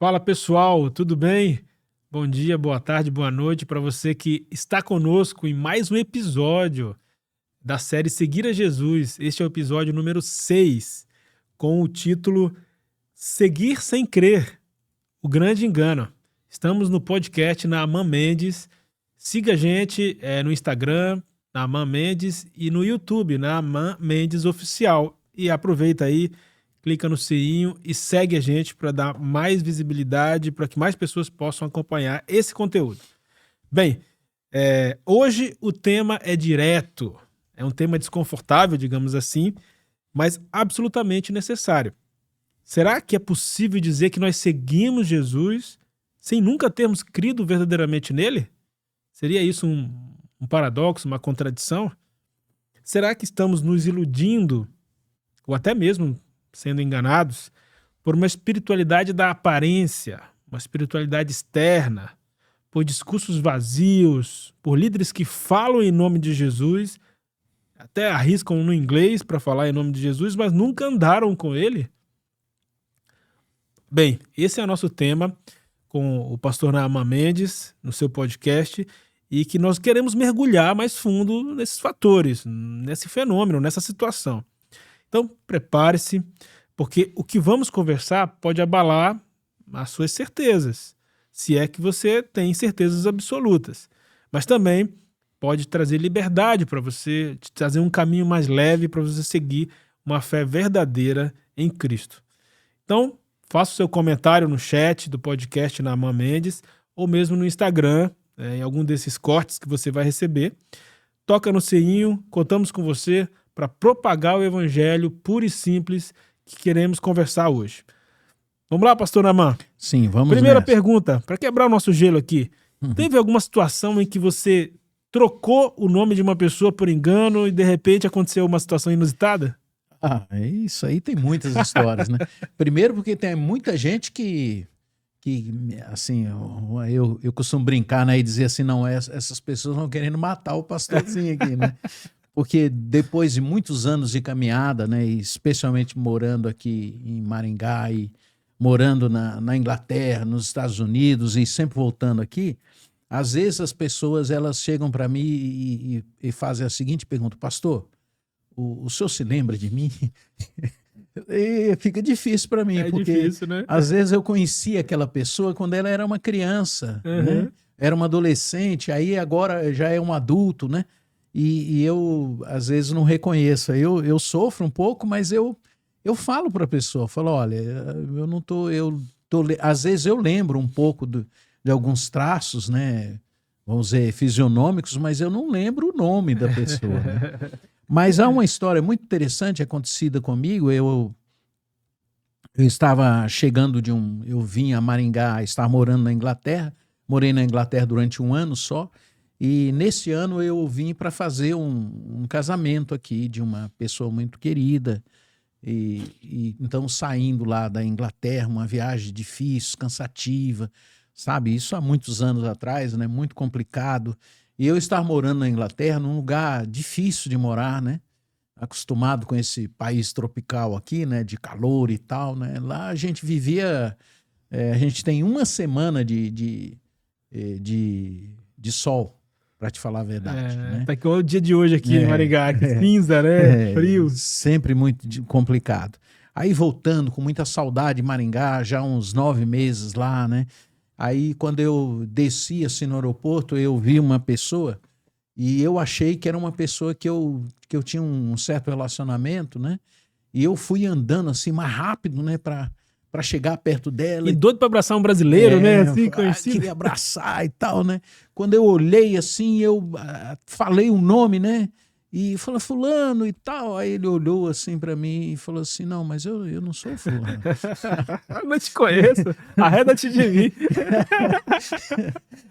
Fala pessoal, tudo bem? Bom dia, boa tarde, boa noite para você que está conosco em mais um episódio da série Seguir a Jesus. Este é o episódio número 6, com o título Seguir Sem Crer, o Grande Engano. Estamos no podcast na Amã Mendes. Siga a gente no Instagram, na Amã Mendes, e no YouTube, na Amã Mendes Oficial. E aproveita aí, clica no sininho e segue a gente para dar mais visibilidade, para que mais pessoas possam acompanhar esse conteúdo. Bem, hoje o tema é direto, é um tema desconfortável, digamos assim, mas absolutamente necessário. Será que é possível dizer que nós seguimos Jesus sem nunca termos crido verdadeiramente nele? Seria isso um paradoxo, uma contradição? Será que estamos nos iludindo, ou até mesmo sendo enganados, por uma espiritualidade da aparência, uma espiritualidade externa, por discursos vazios, por líderes que falam em nome de Jesus, até arriscam no inglês para falar em nome de Jesus, mas nunca andaram com ele? Bem, esse é o nosso tema com o pastor Naaman Mendes, no seu podcast, e que nós queremos mergulhar mais fundo nesses fatores, nesse fenômeno, nessa situação. Então, prepare-se, porque o que vamos conversar pode abalar as suas certezas, se é que você tem certezas absolutas. Mas também pode trazer liberdade para você, te trazer um caminho mais leve para você seguir uma fé verdadeira em Cristo. Então, faça o seu comentário no chat do podcast na Amã Mendes, ou mesmo no Instagram, em algum desses cortes que você vai receber. Toca no sininho, contamos com você para propagar o evangelho puro e simples que queremos conversar hoje. Vamos lá, pastor Naaman? Sim, vamos Primeira nessa. pergunta, para quebrar o nosso gelo aqui. Teve alguma situação em que você trocou o nome de uma pessoa por engano e de repente aconteceu uma situação inusitada? Isso aí tem muitas histórias, né? Primeiro porque tem muita gente que assim, eu costumo brincar, né, e dizer assim, não, essas pessoas vão querendo matar o pastorzinho aqui, né? Porque depois de muitos anos de caminhada, né, especialmente morando aqui em Maringá e morando na Inglaterra, nos Estados Unidos e sempre voltando aqui, às vezes as pessoas elas chegam para mim e fazem a seguinte pergunta: pastor, o senhor se lembra de mim? E fica difícil para mim, porque difícil, né? às vezes eu conhecia aquela pessoa quando ela era uma criança, né? Era uma adolescente, aí agora já é um adulto, né? E eu, às vezes, não reconheço. Eu sofro um pouco, mas eu falo para a pessoa, falo, olha, eu não tô, às vezes eu lembro um pouco de alguns traços, né? Vamos dizer, fisionômicos, mas eu não lembro o nome da pessoa, né? Mas há uma história muito interessante acontecida comigo. Eu estava chegando eu vim a Maringá, estava morando na Inglaterra, morei na Inglaterra durante 1 ano só, e nesse ano eu vim para fazer um casamento aqui de uma pessoa muito querida, e então saindo lá da Inglaterra, uma viagem difícil, cansativa, sabe? Isso há muitos anos atrás, né? Muito complicado. E eu estava morando na Inglaterra, num lugar difícil de morar, né? Acostumado com esse país tropical aqui, né? De calor e tal, né? Lá a gente vivia... a gente tem 1 semana de sol, para te falar a verdade, né? Tá igual o dia de hoje aqui em Maringá, cinza, né? Frio. Sempre muito complicado. Aí voltando com muita saudade de Maringá, já uns 9 meses lá, né? Aí, quando eu desci assim no aeroporto, eu vi uma pessoa e eu achei que era uma pessoa que eu tinha um certo relacionamento, né? E eu fui andando assim mais rápido, né, para chegar perto dela. E doido para abraçar um brasileiro, né? Assim, conhecido. Queria abraçar e tal, né? Quando eu olhei assim, eu falei o nome, né? E falou, fulano e tal. Aí ele olhou assim para mim e falou assim, não, mas eu não sou fulano. Eu não te conheço, arreda-te de mim.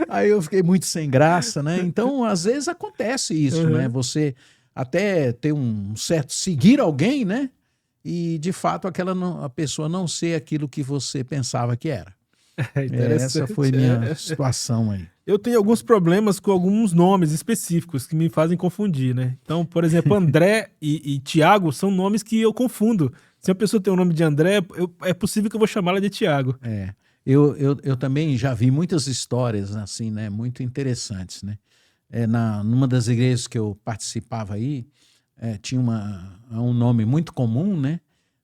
Aí eu fiquei muito sem graça, né? Então, às vezes acontece isso, né? Você até ter um certo seguir alguém, né? E, de fato, a pessoa não ser aquilo que você pensava que era. Essa foi minha situação aí. Eu tenho alguns problemas com alguns nomes específicos que me fazem confundir, né? Então, por exemplo, André e Tiago são nomes que eu confundo. Se a pessoa tem o nome de André, é possível que eu vou chamá-la de Tiago. Eu também já vi muitas histórias assim, né, muito interessantes, né? Numa das igrejas que eu participava aí, tinha um nome muito comum, né?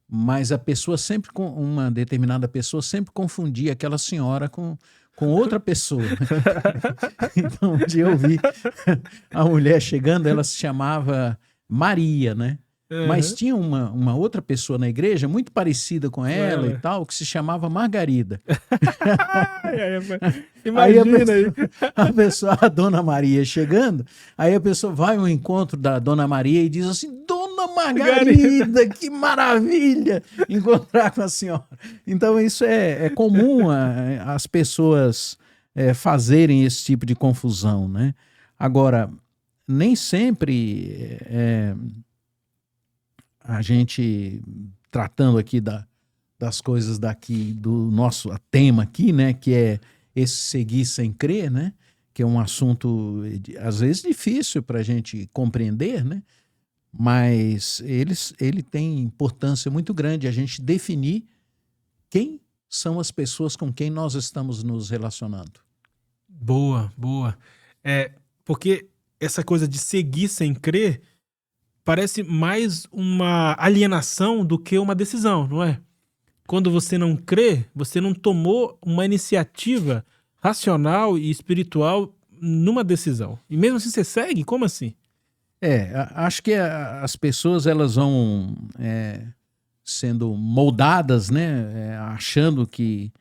Mas a pessoa sempre, uma determinada pessoa sempre confundia aquela senhora com outra pessoa, né? Então, um dia eu vi a mulher chegando, ela se chamava Maria, né? Mas Aham. tinha uma outra pessoa na igreja muito parecida com Com ela e ela. tal, que se chamava Margarida. Ai, ai, rapaz. Aí Imagina aí. a Dona Maria chegando, aí a pessoa vai ao encontro da Dona Maria e diz assim: Dona Margarida. Margarida, que maravilha encontrar com a senhora. Então isso é comum as pessoas fazerem esse tipo de confusão, né? Agora, nem sempre a gente, tratando aqui das coisas daqui, do nosso tema aqui, né, que é esse seguir sem crer, né, que é um assunto, às vezes, difícil para a gente compreender, né, mas ele tem importância muito grande, a gente definir quem são as pessoas com quem nós estamos nos relacionando. Boa, boa. Porque essa coisa de seguir sem crer parece mais uma alienação do que uma decisão, não é? Quando você não crê, você não tomou uma iniciativa racional e espiritual numa decisão. E mesmo assim você segue? Como assim? Acho que as pessoas elas vão sendo moldadas, né, achando que,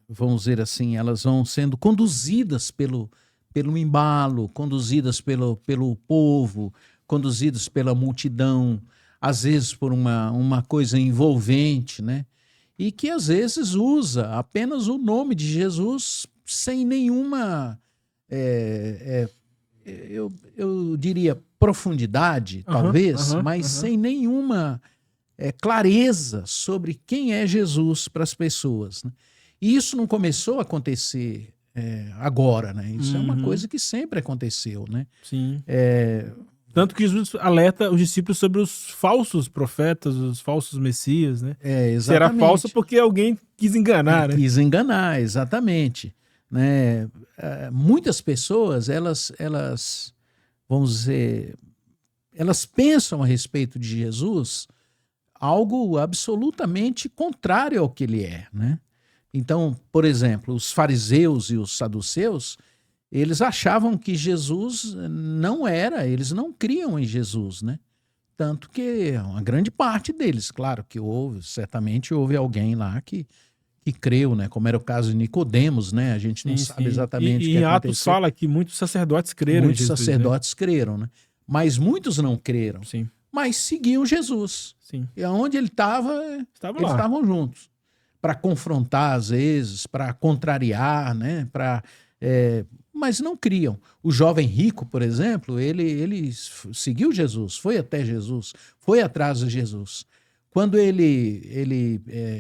vamos dizer assim, elas vão sendo conduzidas pelo embalo, conduzidas pelo povo, conduzidas pela multidão, às vezes por uma coisa envolvente, né? E que às vezes usa apenas o nome de Jesus sem nenhuma, eu diria, profundidade, Aham, talvez, aham, mas aham. sem nenhuma clareza sobre quem é Jesus para as pessoas, né? E isso não começou a acontecer agora, né? Isso é uma Uhum, coisa que sempre aconteceu, né? sim. Tanto que Jesus alerta os discípulos sobre os falsos profetas, os falsos messias, né? Será falso Exatamente. porque alguém quis enganar, né? Quis enganar, exatamente, né? Muitas pessoas, vamos dizer, elas pensam a respeito de Jesus algo absolutamente contrário ao que ele é, né? Então, por exemplo, os fariseus e os saduceus, eles achavam que Jesus não era, eles não criam em Jesus, né? Tanto que uma grande parte deles, claro que certamente houve alguém lá que creu, né? Como era o caso de Nicodemos, né? A gente não Sim, sabe sim. exatamente o E que em Atos aconteceu. fala que muitos sacerdotes creram em Muitos Jesus, né? sacerdotes creram, né? Mas muitos não creram, Sim, mas seguiam Jesus. sim. E aonde ele estava, Estava eles lá. estavam juntos. Para confrontar, às vezes, para contrariar, né? Mas não criam. O jovem rico, por exemplo, ele seguiu Jesus, foi até Jesus, foi atrás de Jesus. Quando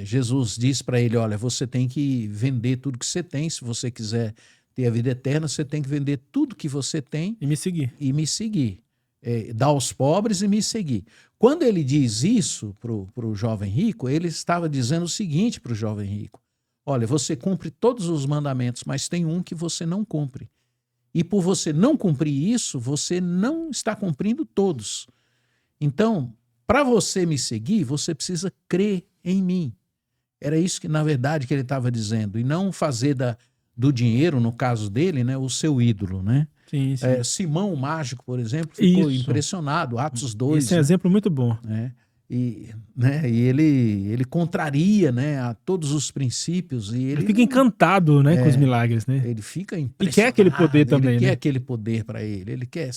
Jesus diz para ele, olha, você tem que vender tudo que você tem, se você quiser ter a vida eterna, você tem que vender tudo que você tem E me seguir. e me seguir. Dar aos pobres e me seguir. Quando ele diz isso para o jovem rico, ele estava dizendo o seguinte para o jovem rico: olha, você cumpre todos os mandamentos, mas tem um que você não cumpre. E por você não cumprir isso, você não está cumprindo todos. Então, para você me seguir, você precisa crer em mim. Era isso que, na verdade, que ele estava dizendo. E não fazer do dinheiro, no caso dele, né, o seu ídolo, né? Sim, sim. Simão o Mágico, por exemplo, ficou Isso. impressionado, Atos Esse 2, é um né? exemplo muito bom. E ele contraria, né, a todos os princípios e Ele ele fica não, encantado, né, com os milagres, né? ele fica E quer aquele poder impressionado, ele também, quer né? aquele poder para ele quer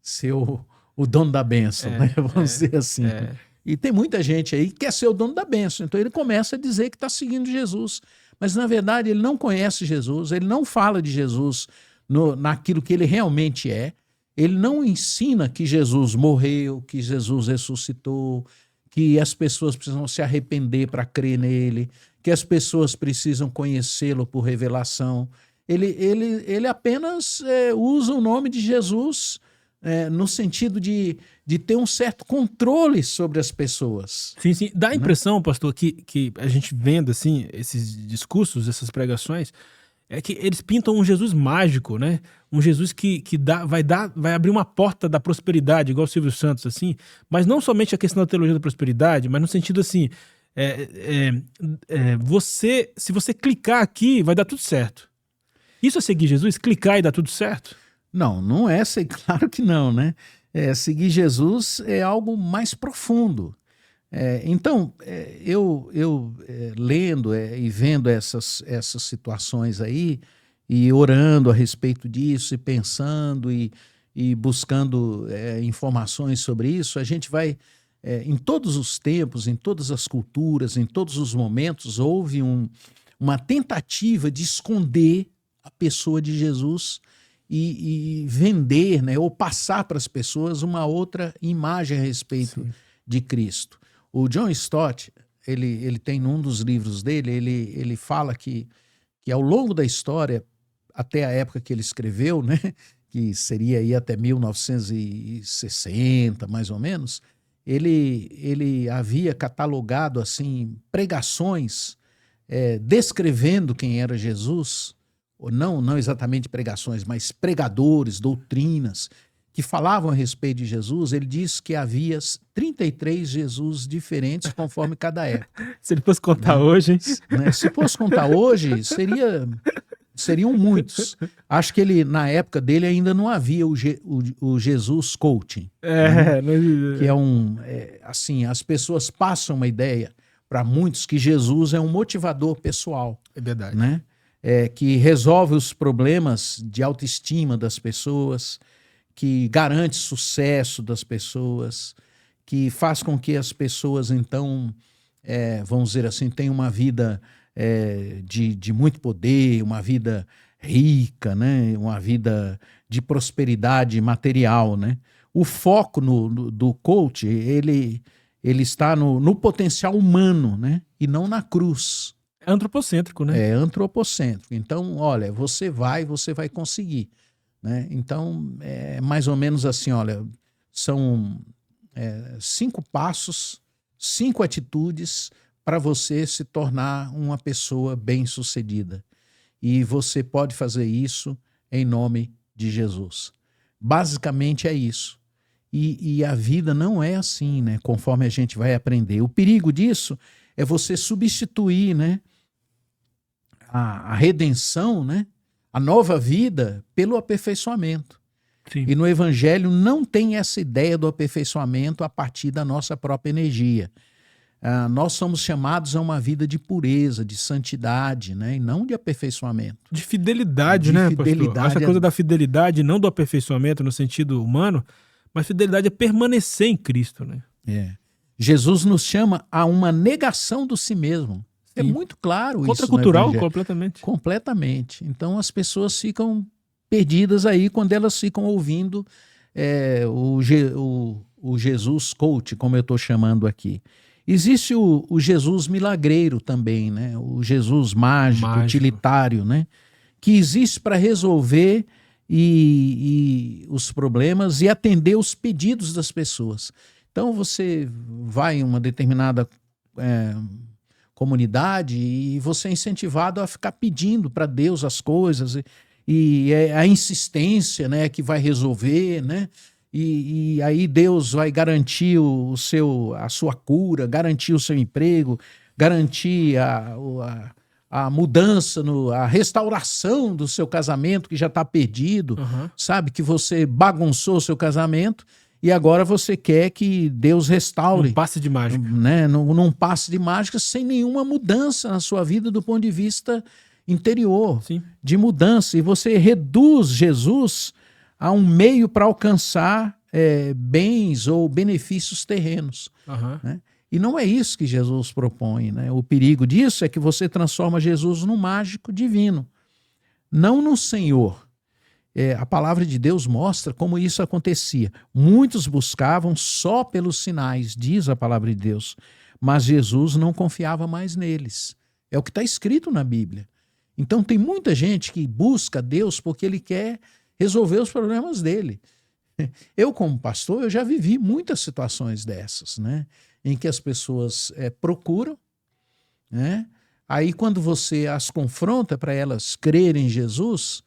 ser o dono da bênção, né? Vamos dizer assim. Né? É. E tem muita gente aí que quer ser o dono da bênção, então ele começa a dizer que está seguindo Jesus, mas na verdade ele não conhece Jesus, ele não fala de Jesus naquilo que ele realmente é, ele não ensina que Jesus morreu, que Jesus ressuscitou, que as pessoas precisam se arrepender para crer nele, que as pessoas precisam conhecê-lo por revelação. Ele apenas usa o nome de Jesus no sentido de ter um certo controle sobre as pessoas. Sim, sim. Dá a impressão, pastor, que a gente vendo assim, esses discursos, essas pregações, é que eles pintam um Jesus mágico, né? Um Jesus que vai abrir uma porta da prosperidade, igual o Silvio Santos, assim. Mas não somente a questão da teologia da prosperidade, mas no sentido assim, se você clicar aqui, vai dar tudo certo. Isso é seguir Jesus? Clicar e dar tudo certo? Não é, claro que não, né? Seguir Jesus é algo mais profundo. Então, eu lendo e vendo essas situações aí, e orando a respeito disso, e pensando, e buscando informações sobre isso, a gente vai, em todos os tempos, em todas as culturas, em todos os momentos, houve uma tentativa de esconder a pessoa de Jesus e vender, né, ou passar para as pessoas uma outra imagem a respeito de Cristo. O John Stott, ele tem num dos livros dele, ele fala que ao longo da história, até a época que ele escreveu, né, que seria aí até 1960, mais ou menos, ele havia catalogado assim pregações descrevendo quem era Jesus, ou não exatamente pregações, mas pregadores, doutrinas, que falavam a respeito de Jesus. Ele diz que havia 33 Jesus diferentes conforme cada época. Se ele fosse contar hoje, hein? Se fosse contar hoje, seriam muitos. Acho que na época dele ainda não havia o Jesus Coaching. Que assim, as pessoas passam uma ideia para muitos que Jesus é um motivador pessoal. É verdade. Né? Que resolve os problemas de autoestima das pessoas, que garante sucesso das pessoas, que faz com que as pessoas, então, vamos dizer assim, tenham uma vida de muito poder, uma vida rica, né? Uma vida de prosperidade material. Né? O foco do coach, ele está no potencial humano, né? E não na cruz. É antropocêntrico, né? É antropocêntrico. Então, olha, você vai conseguir. Né? Então, é mais ou menos assim, olha, são 5 passos, 5 atitudes para você se tornar uma pessoa bem-sucedida. E você pode fazer isso em nome de Jesus. Basicamente é isso. E a vida não é assim, né? Conforme a gente vai aprender. O perigo disso é você substituir, né, a redenção, né, a nova vida, pelo aperfeiçoamento. Sim. E no Evangelho não tem essa ideia do aperfeiçoamento a partir da nossa própria energia. Nós somos chamados a uma vida de pureza, de santidade, né, e não de aperfeiçoamento. De fidelidade, né, pastor? Essa coisa da fidelidade, não do aperfeiçoamento no sentido humano, mas fidelidade é permanecer em Cristo. Né? Jesus nos chama a uma negação do si mesmo. É muito claro isso. Contracultural, completamente. Completamente. Então as pessoas ficam perdidas aí quando elas ficam ouvindo o Jesus coach, como eu estou chamando aqui. Existe o Jesus milagreiro também, né? O Jesus mágico, utilitário, né? Que existe para resolver os problemas e atender os pedidos das pessoas. Então você vai em uma determinada comunidade e você é incentivado a ficar pedindo para Deus as coisas e a insistência, né, que vai resolver, né? E aí Deus vai garantir a sua cura, garantir o seu emprego, garantir a mudança, a restauração do seu casamento que já está perdido, sabe? Que você bagunçou o seu casamento e agora você quer que Deus restaure. Um passe de mágica. Né? Num passe de mágica, sem nenhuma mudança na sua vida do ponto de vista interior. Sim. De mudança. E você reduz Jesus a um meio para alcançar bens ou benefícios terrenos. Né? E não é isso que Jesus propõe. Né? O perigo disso é que você transforma Jesus num mágico divino, não no Senhor. A palavra de Deus mostra como isso acontecia. Muitos buscavam só pelos sinais, diz a palavra de Deus, mas Jesus não confiava mais neles. É o que está escrito na Bíblia. Então tem muita gente que busca Deus porque ele quer resolver os problemas dele. Eu, como pastor, eu já vivi muitas situações dessas, né? Em que as pessoas procuram, né? Aí, quando você as confronta para elas crerem em Jesus,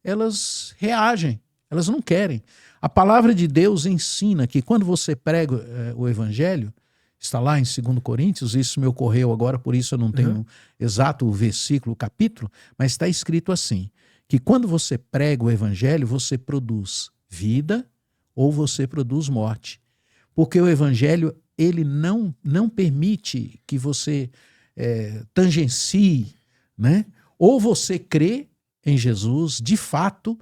elas reagem, elas não querem. A palavra de Deus ensina que quando você prega o evangelho, está lá em 2 Coríntios, isso me ocorreu agora, por isso eu não tenho exato o versículo, o capítulo, mas está escrito assim, que quando você prega o evangelho, você produz vida ou você produz morte. Porque o evangelho, ele não permite que você tangencie, né? Ou você crê em Jesus, de fato,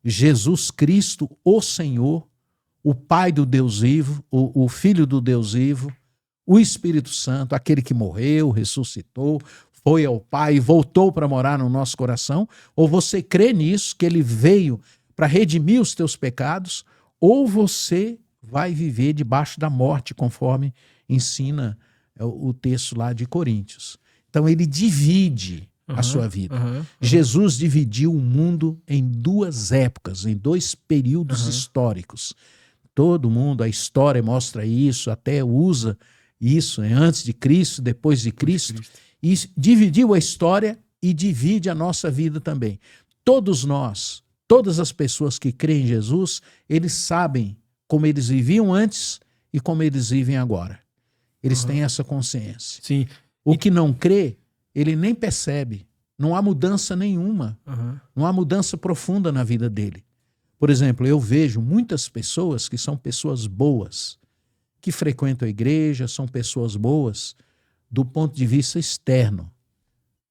Jesus Cristo, o Senhor, o Pai do Deus vivo, o Filho do Deus vivo, o Espírito Santo, aquele que morreu, ressuscitou, foi ao Pai e voltou para morar no nosso coração, ou você crê nisso, que ele veio para redimir os teus pecados, ou você vai viver debaixo da morte, conforme ensina o texto lá de Coríntios. Então ele divide a sua vida. Jesus dividiu o mundo em duas épocas, em dois períodos históricos. Todo mundo, a história mostra isso, até usa isso, antes de Cristo, depois de Cristo. E dividiu a história e divide a nossa vida também. Todos nós, todas as pessoas que creem em Jesus, eles sabem como eles viviam antes e como eles vivem agora. Eles têm essa consciência. Sim. O que não crê, ele nem percebe. Não há mudança nenhuma. Não há mudança profunda na vida dele. Por exemplo, eu vejo muitas pessoas que são pessoas boas, que frequentam a igreja, são pessoas boas do ponto de vista externo.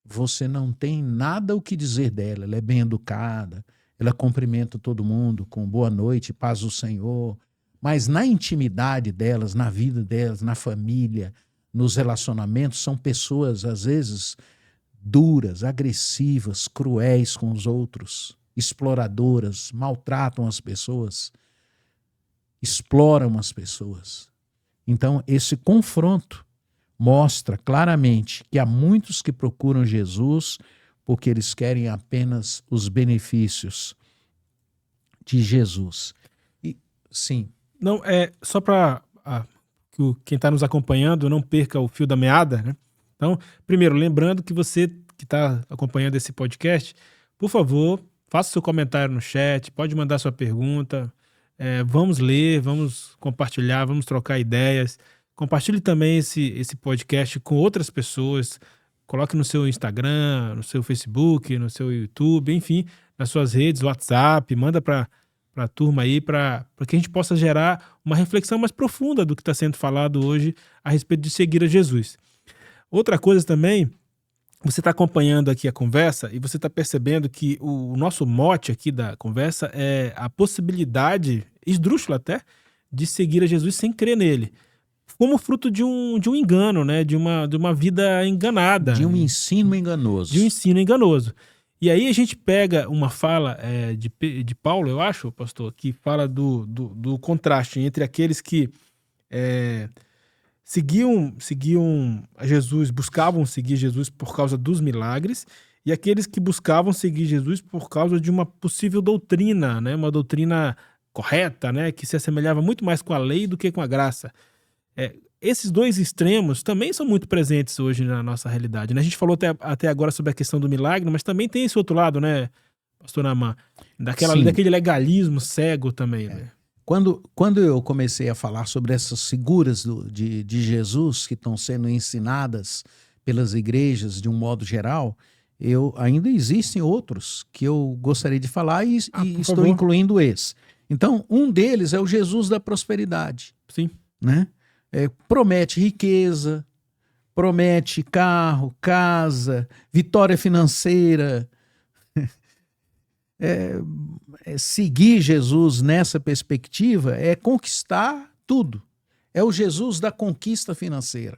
Você não tem nada o que dizer dela. Ela é bem educada, ela cumprimenta todo mundo com boa noite, paz do Senhor. Mas na intimidade delas, na vida delas, na família, nos relacionamentos, são pessoas, às vezes, duras, agressivas, cruéis com os outros, exploradoras, maltratam as pessoas, exploram as pessoas. Então, esse confronto mostra claramente que há muitos que procuram Jesus porque eles querem apenas os benefícios de Jesus. E, sim. Não, só para que quem está nos acompanhando não perca o fio da meada, né? Então, primeiro, lembrando que você que está acompanhando esse podcast, por favor, faça seu comentário no chat, pode mandar sua pergunta, vamos ler, vamos compartilhar, vamos trocar ideias. Compartilhe também esse podcast com outras pessoas, coloque no seu Instagram, no seu Facebook, no seu YouTube, enfim, nas suas redes, WhatsApp, manda para a turma aí, para que a gente possa gerar uma reflexão mais profunda do que está sendo falado hoje a respeito de seguir a Jesus. Outra coisa também, você está acompanhando aqui a conversa e você está percebendo que o nosso mote aqui da conversa é a possibilidade, esdrúxula até, de seguir a Jesus sem crer nele, como fruto de um engano, né? de uma vida enganada. De um ensino enganoso. De um ensino enganoso. E aí a gente pega uma fala de Paulo, eu acho, pastor, que fala do contraste entre aqueles que seguiam a Jesus, buscavam seguir Jesus por causa dos milagres, e aqueles que buscavam seguir Jesus por causa de uma possível doutrina, né? Uma doutrina correta, né? Que se assemelhava muito mais com a lei do que com a graça. Esses dois extremos também são muito presentes hoje na nossa realidade, né? A gente falou até agora sobre a questão do milagre, mas também tem esse outro lado, né, pastor Naamã? Daquele legalismo cego também, né? Quando eu comecei a falar sobre essas figuras de Jesus que estão sendo ensinadas pelas igrejas de um modo geral, ainda existem outros que eu gostaria de falar e estou incluindo esse. Então, um deles é o Jesus da prosperidade. Sim. Né? Promete riqueza, promete carro, casa, vitória financeira. Seguir Jesus nessa perspectiva é conquistar tudo. É o Jesus da conquista financeira.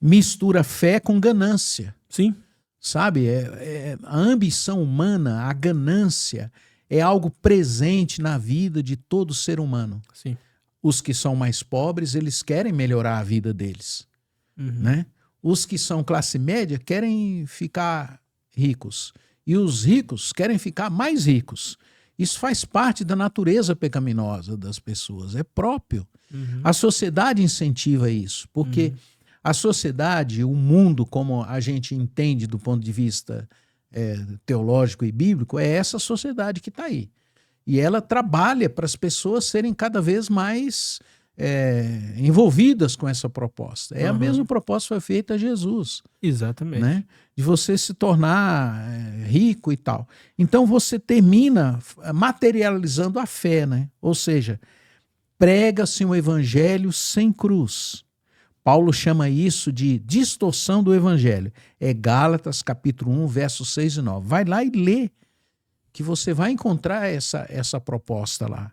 Mistura fé com ganância. Sim. Sabe? A ambição humana, a ganância, é algo presente na vida de todo ser humano. Sim. Os que são mais pobres, eles querem melhorar a vida deles. Né? Os que são classe média querem ficar ricos. E os ricos querem ficar mais ricos. Isso faz parte da natureza pecaminosa das pessoas, é próprio. Uhum. A sociedade incentiva isso, porque a sociedade, o mundo, como a gente entende do ponto de vista teológico e bíblico, é essa sociedade que está aí. E ela trabalha para as pessoas serem cada vez mais envolvidas com essa proposta. A mesma proposta foi feita a Jesus. Exatamente. Né? De você se tornar rico e tal. Então você termina materializando a fé, né? Ou seja, prega-se um evangelho sem cruz. Paulo chama isso de distorção do evangelho. É Gálatas capítulo 1, versos 6 e 9. Vai lá e lê, que você vai encontrar essa proposta lá.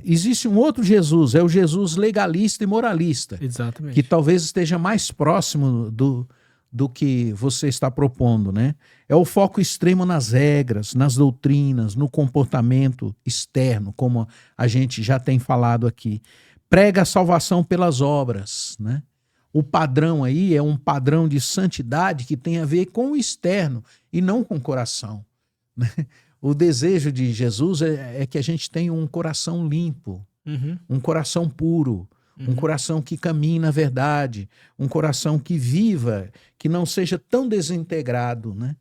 Existe um outro Jesus, é o Jesus legalista e moralista. Exatamente. Que talvez esteja mais próximo do que você está propondo, né? É o foco extremo nas regras, nas doutrinas, no comportamento externo, como a gente já tem falado aqui. Prega a salvação pelas obras, né? O padrão aí é um padrão de santidade que tem a ver com o externo e não com o coração, né? O desejo de Jesus é que a gente tenha um coração limpo, um coração puro, um coração que caminhe na verdade, um coração que viva, que não seja tão desintegrado, né?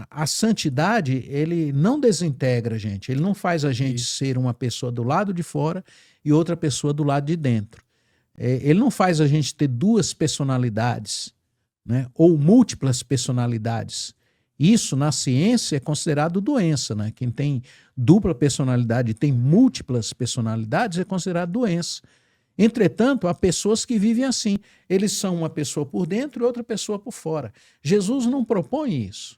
A santidade, ele não desintegra a gente, ele não faz a gente ser uma pessoa do lado de fora e outra pessoa do lado de dentro. Ele não faz a gente ter duas personalidades, né? Ou múltiplas personalidades. Isso, na ciência, é considerado doença, né? Quem tem dupla personalidade e tem múltiplas personalidades é considerado doença. Entretanto, há pessoas que vivem assim. Eles são uma pessoa por dentro e outra pessoa por fora. Jesus não propõe isso.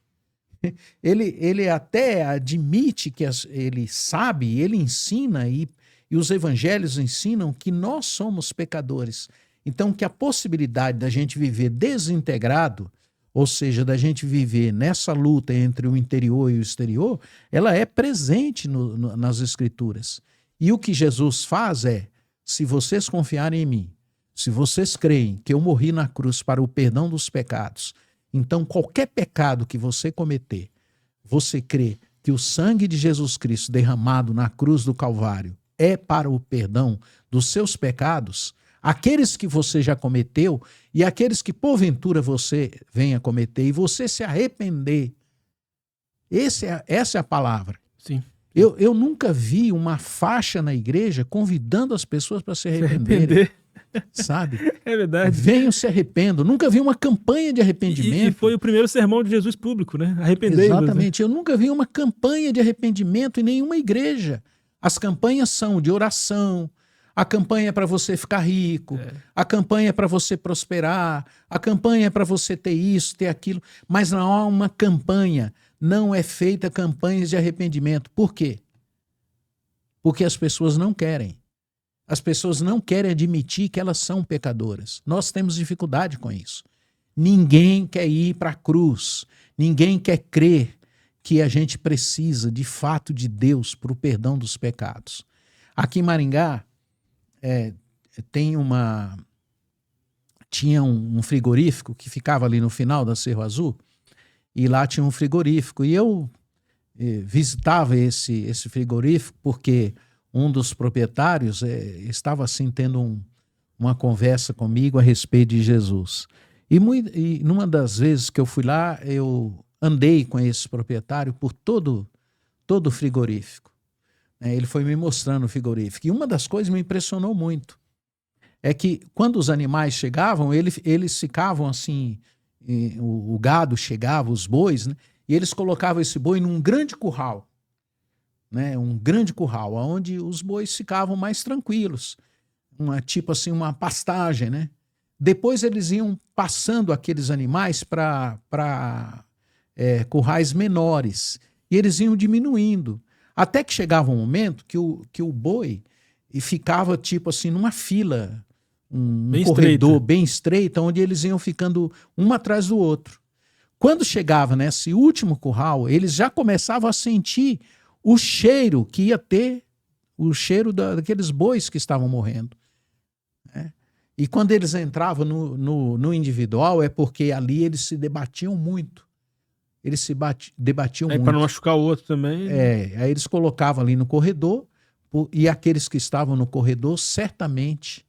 Ele até admite que ele sabe, ele ensina e os evangelhos ensinam que nós somos pecadores. Então, que a possibilidade da gente viver desintegrado, ou seja, da gente viver nessa luta entre o interior e o exterior, ela é presente nas Escrituras. E o que Jesus faz se vocês confiarem em mim, se vocês creem que eu morri na cruz para o perdão dos pecados, então qualquer pecado que você cometer, você crê que o sangue de Jesus Cristo derramado na cruz do Calvário é para o perdão dos seus pecados, aqueles que você já cometeu e aqueles que porventura você venha cometer e você se arrepender. Essa é a palavra. Sim. Eu nunca vi uma faixa na igreja convidando as pessoas para se arrependerem. Sabe? É verdade. Venham, se arrependam. Nunca vi uma campanha de arrependimento. E foi o primeiro sermão de Jesus público, né? Arrependei-vos. Exatamente. Né? Eu nunca vi uma campanha de arrependimento em nenhuma igreja. As campanhas são de oração, a campanha é para você ficar rico, a campanha é para você prosperar, a campanha é para você ter isso, ter aquilo, mas não há uma campanha, não é feita campanhas de arrependimento. Por quê? Porque as pessoas não querem. As pessoas não querem admitir que elas são pecadoras. Nós temos dificuldade com isso. Ninguém quer ir para a cruz, ninguém quer crer que a gente precisa, de fato, de Deus para o perdão dos pecados. Aqui em Maringá, tinha um frigorífico que ficava ali no final da Cerro Azul, e lá tinha um frigorífico. E eu visitava esse frigorífico porque um dos proprietários estava assim tendo uma conversa comigo a respeito de Jesus. E numa das vezes que eu fui lá, eu andei com esse proprietário por todo o frigorífico. Ele foi me mostrando o frigorífico. E uma das coisas que me impressionou muito é que quando os animais chegavam, eles ficavam assim, o gado chegava, os bois, né? E eles colocavam esse boi num grande curral, né? Um grande curral, onde os bois ficavam mais tranquilos, tipo assim, uma pastagem, né? Depois eles iam passando aqueles animais para currais menores, e eles iam diminuindo, até que chegava um momento que o boi ficava tipo assim numa fila, um corredor bem estreito, onde eles iam ficando um atrás do outro. Quando chegava nesse último curral, eles já começavam a sentir o cheiro que ia ter, o cheiro daqueles bois que estavam morrendo. E quando eles entravam no individual, é porque ali eles se debatiam muito. eles se debatiam Aí muito. para não machucar o outro também. Aí eles colocavam ali no corredor, e aqueles que estavam no corredor, certamente,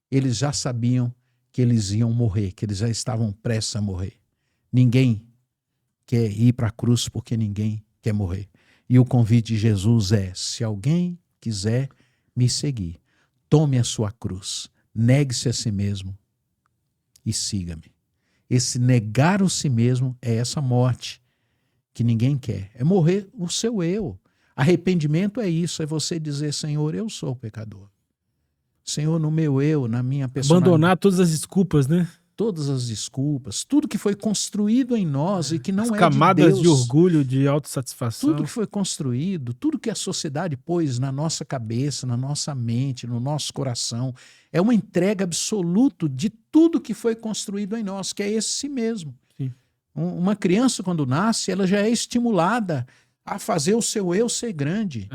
eles já sabiam que eles iam morrer, que eles já estavam prestes a morrer. Ninguém quer ir para a cruz porque ninguém quer morrer. E o convite de Jesus é: se alguém quiser me seguir, tome a sua cruz, negue-se a si mesmo e siga-me. Esse negar o si mesmo é essa morte que ninguém quer. É morrer o seu eu. Arrependimento é isso, é você dizer: Senhor, eu sou pecador. Senhor, no meu eu, na minha personalidade. Abandonar todas as desculpas, né? Todas as desculpas, tudo que foi construído em nós e que não As é de camadas Deus. de orgulho, de autossatisfação. Tudo que foi construído, tudo que a sociedade pôs na nossa cabeça, na nossa mente, no nosso coração, é uma entrega absoluta de tudo que foi construído em nós, que é esse si mesmo. Sim. Uma criança, quando nasce, ela já é estimulada a fazer o seu eu ser grande.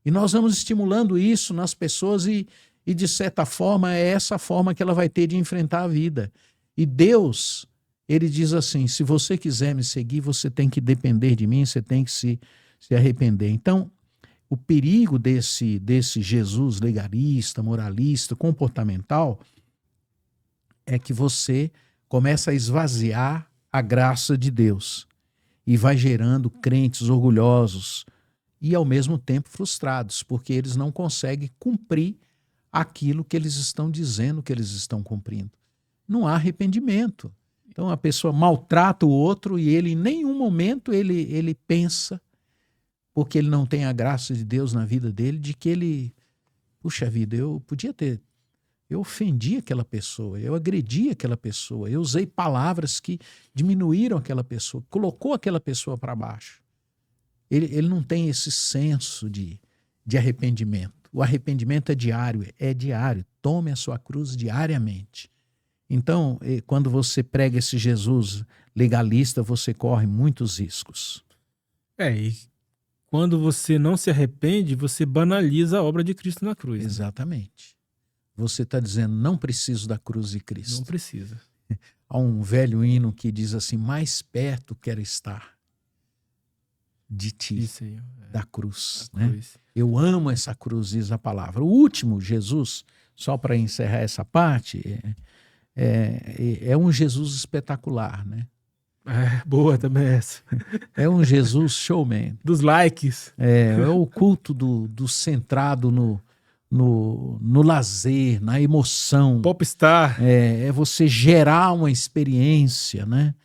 E nós vamos estimulando isso nas pessoas e, de certa forma, é essa forma que ela vai ter de enfrentar a vida. E Deus, ele diz assim: se você quiser me seguir, você tem que depender de mim, você tem que se arrepender. Então, o perigo desse Jesus legalista, moralista, comportamental, é que você começa a esvaziar a graça de Deus e vai gerando crentes orgulhosos e, ao mesmo tempo, frustrados, porque eles não conseguem cumprir aquilo que eles estão dizendo que eles estão cumprindo. Não há arrependimento. Então a pessoa maltrata o outro e ele em nenhum momento ele pensa, porque ele não tem a graça de Deus na vida dele, de que ele, puxa vida, eu ofendi aquela pessoa, eu agredi aquela pessoa, eu usei palavras que diminuíram aquela pessoa, colocou aquela pessoa para baixo. Ele não tem esse senso de arrependimento. O arrependimento é diário. Tome a sua cruz diariamente. Então, quando você prega esse Jesus legalista, você corre muitos riscos. E quando você não se arrepende, você banaliza a obra de Cristo na cruz. Exatamente. Né? Você está dizendo: não preciso da cruz de Cristo. Não precisa. Há um velho hino que diz assim: mais perto quero estar de ti, da cruz. Né? Cruz. Eu amo essa cruz, diz a palavra. O último Jesus, só para encerrar essa parte, é um Jesus espetacular, né? Boa também essa. É um Jesus showman. Dos likes. É o culto do centrado no lazer, na emoção. Popstar. É você gerar uma experiência, né?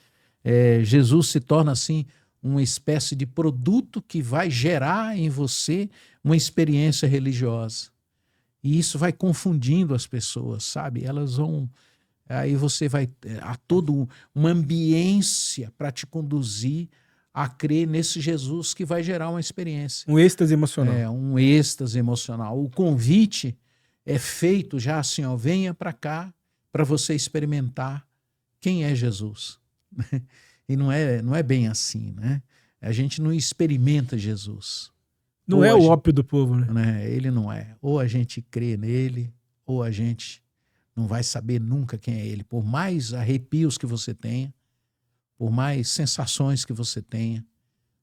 Jesus se torna assim uma espécie de produto que vai gerar em você uma experiência religiosa. E isso vai confundindo as pessoas, sabe? Elas vão... Aí você vai... Há toda uma ambiência para te conduzir a crer nesse Jesus que vai gerar uma experiência. Um êxtase emocional. Um êxtase emocional. O convite é feito já assim, ó, venha para cá para você experimentar quem é Jesus. E não é bem assim, né? A gente não experimenta Jesus. Não é o ópio do povo, né? Ele não é. Ou a gente crê nele, ou a gente não vai saber nunca quem é ele. Por mais arrepios que você tenha, por mais sensações que você tenha,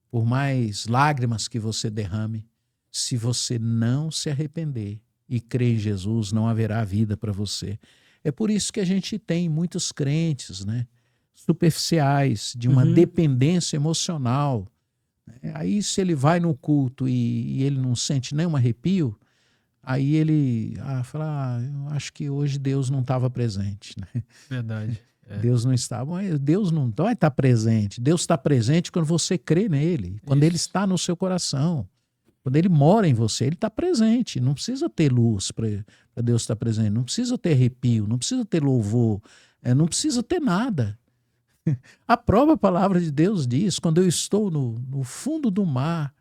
por mais lágrimas que você derrame, se você não se arrepender e crer em Jesus, não haverá vida para você. É por isso que a gente tem muitos crentes, né, superficiais, de uma dependência emocional. Aí, se ele vai no culto e ele não sente nenhum arrepio, aí ele fala: eu acho que hoje Deus não estava presente. Né? Verdade. Deus não estava, Deus não vai estar presente. Deus está presente quando você crê nele, quando ele está no seu coração, quando ele mora em você, ele está presente. Não precisa ter luz para Deus estar presente, não precisa ter arrepio, não precisa ter louvor, não precisa ter nada. A própria palavra de Deus diz: quando eu estou no fundo do mar,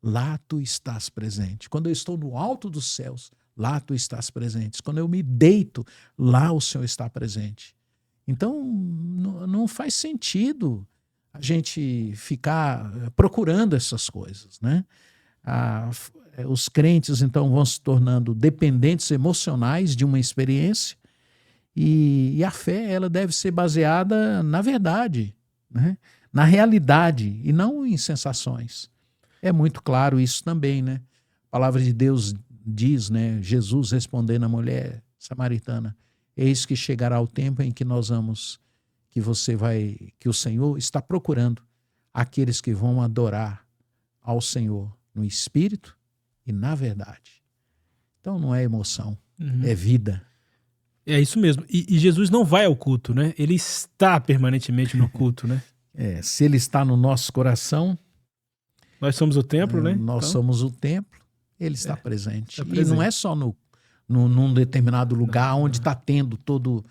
lá tu estás presente. Quando eu estou no alto dos céus, lá tu estás presente. Quando eu me deito, lá o Senhor está presente. Então, não faz sentido a gente ficar procurando essas coisas, né? Os crentes, então, vão se tornando dependentes emocionais de uma experiência e a fé, ela deve ser baseada na verdade, né? na realidade e não em sensações. É muito claro isso também, né? A palavra de Deus diz, né? Jesus respondendo à mulher samaritana: eis que chegará o tempo em que nós vamos, que o Senhor está procurando aqueles que vão adorar ao Senhor no espírito e na verdade. Então não é emoção, é vida. É isso mesmo. E Jesus não vai ao culto, né? Ele está permanentemente no culto, né? Se ele está no nosso coração, nós somos o templo, né? Nós somos o templo, ele está presente. Está presente. E não é só num determinado lugar onde está tendo todo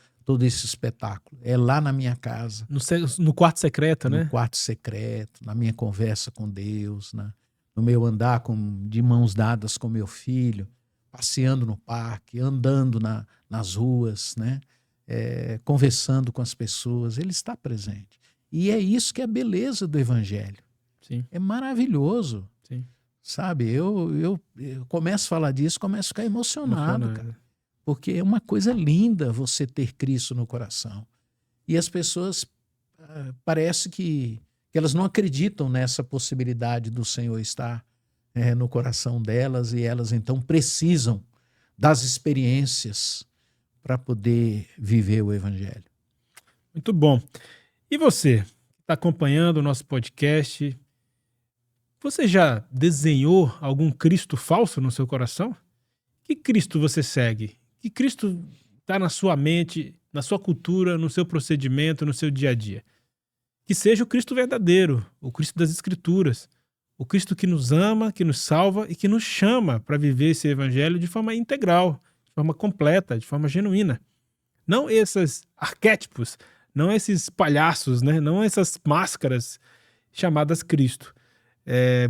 esse espetáculo. É lá na minha casa. No quarto secreto, né? No quarto secreto, na minha conversa com Deus, no meu andar de mãos dadas com meu filho, passeando no parque, andando nas ruas, né? Conversando com as pessoas. Ele está presente. E é isso que é a beleza do Evangelho. Sim. É maravilhoso. Sim. Sabe, eu começo a falar disso, começo a ficar emocionado, cara. Porque é uma coisa linda você ter Cristo no coração. E as pessoas parece que elas não acreditam nessa possibilidade do Senhor estar no coração delas, e elas então precisam das experiências para poder viver o Evangelho. Muito bom. E você, que está acompanhando o nosso podcast, você já desenhou algum Cristo falso no seu coração? Que Cristo você segue? Que Cristo está na sua mente, na sua cultura, no seu procedimento, no seu dia a dia? Que seja o Cristo verdadeiro, o Cristo das Escrituras, o Cristo que nos ama, que nos salva e que nos chama para viver esse evangelho de forma integral, de forma completa, de forma genuína. Não esses arquétipos, não esses palhaços, né? Não essas máscaras chamadas Cristo.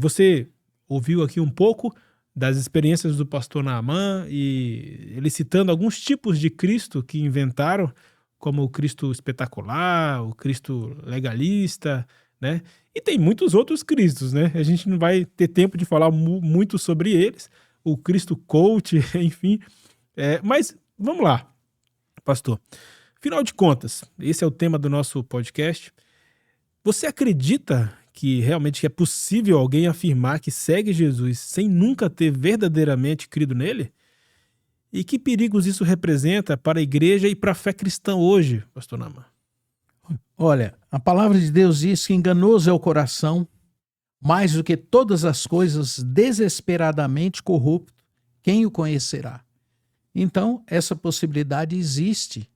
Você ouviu aqui um pouco das experiências do pastor Naaman, e ele citando alguns tipos de Cristo que inventaram, como o Cristo espetacular, o Cristo legalista, né? E tem muitos outros Cristos, né? A gente não vai ter tempo de falar muito sobre eles, o Cristo coach, enfim. Mas vamos lá, pastor. Afinal de contas, esse é o tema do nosso podcast. Você acredita que realmente é possível alguém afirmar que segue Jesus sem nunca ter verdadeiramente crido nele? E que perigos isso representa para a igreja e para a fé cristã hoje, pastor Naaman? Olha, a palavra de Deus diz que enganoso é o coração, mais do que todas as coisas, desesperadamente corrupto, quem o conhecerá? Então, essa possibilidade existe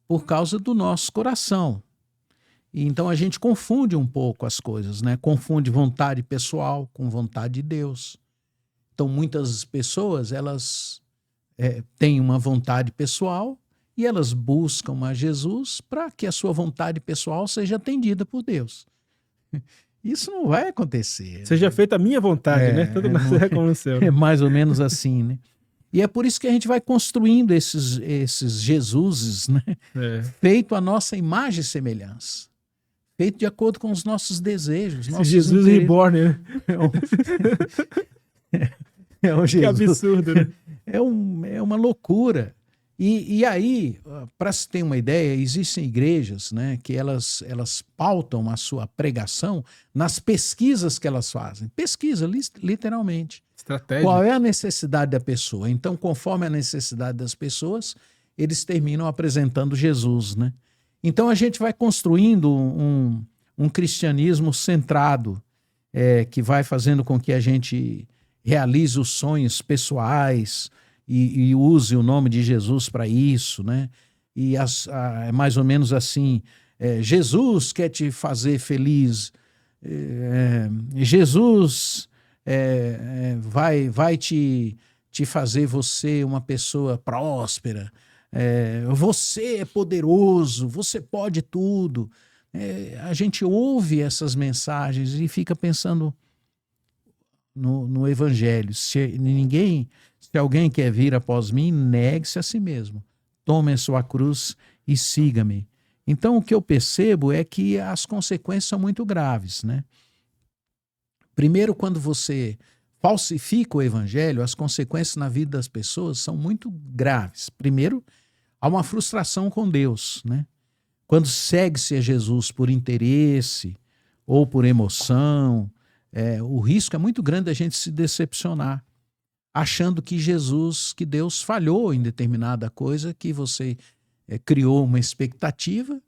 por causa do nosso coração. E então a gente confunde um pouco as coisas, né? Confunde vontade pessoal com vontade de Deus. Então muitas pessoas, elas têm uma vontade pessoal e elas buscam a Jesus para que a sua vontade pessoal seja atendida por Deus. Isso não vai acontecer. Seja feita a minha vontade, né? Tudo mais como o seu. É mais ou menos assim, né? E é por isso que a gente vai construindo esses Jesuses, né? Feito a nossa imagem e semelhança. Feito de acordo com os nossos desejos. Nossos Jesus reborn, né? Um Jesus. Que absurdo, né? É uma loucura. E aí, para se ter uma ideia, existem igrejas, né, que elas pautam a sua pregação nas pesquisas que elas fazem. Pesquisa, literalmente. Estratégia. Qual é a necessidade da pessoa? Então, conforme a necessidade das pessoas, eles terminam apresentando Jesus, né? Então, a gente vai construindo um cristianismo centrado, que vai fazendo com que a gente realize os sonhos pessoais, e use o nome de Jesus para isso, né? E é mais ou menos assim, Jesus quer te fazer feliz, Jesus vai te fazer você uma pessoa próspera, você é poderoso, você pode tudo. A gente ouve essas mensagens e fica pensando no Evangelho. Se alguém quer vir após mim, negue-se a si mesmo. Tome a sua cruz e siga-me. Então, o que eu percebo é que as consequências são muito graves, né? Primeiro, quando você falsifica o evangelho, as consequências na vida das pessoas são muito graves. Primeiro, há uma frustração com Deus, né? Quando segue-se a Jesus por interesse, ou por emoção. O risco é muito grande a gente se decepcionar, achando que que Deus falhou em determinada coisa, que você criou uma expectativa